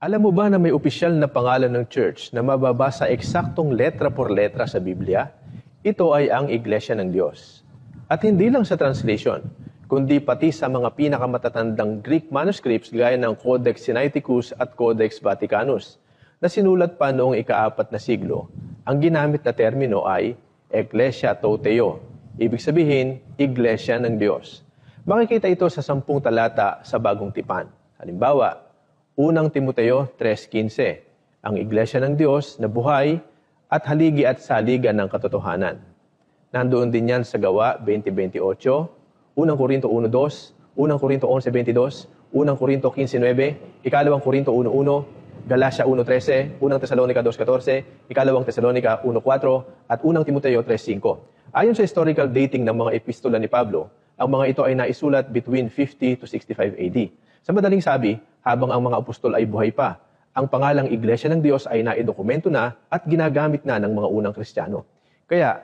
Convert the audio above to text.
Alam mo ba na may opisyal na pangalan ng church na mababasa eksaktong letra por letra sa Biblia? Ito ay ang Iglesia ng Diyos. At hindi lang sa translation, kundi pati sa mga pinakamatatandang Greek manuscripts gaya ng Codex Sinaiticus at Codex Vaticanus na sinulat pa noong ika-4 na siglo. Ang ginamit na termino ay Ecclesia Touteo, ibig sabihin, Iglesia ng Diyos. Makikita ito sa 10 talata sa Bagong Tipan. Halimbawa, Unang Timoteo 3:15, ang Iglesia ng Diyos na buhay at haligi at saligan ng katotohanan. Nandoon din yan sa Gawa 20:28, Unang Korinto 1:2, Unang Korinto 11:22, Unang Korinto 15:9, Ikalawang Korinto 1:1, Galacia 1:13, Unang Tesalonica 2:14, Ikalawang Tesalonica 1:4, at Unang Timoteo 3:5. Ayon sa historical dating ng mga epistola ni Pablo, ang mga ito ay naisulat between 50 to 65 AD. Sa madaling sabi, habang ang mga apostol ay buhay pa, ang pangalang Iglesia ng Diyos ay naidokumento na at ginagamit na ng mga unang Kristiyano. Kaya,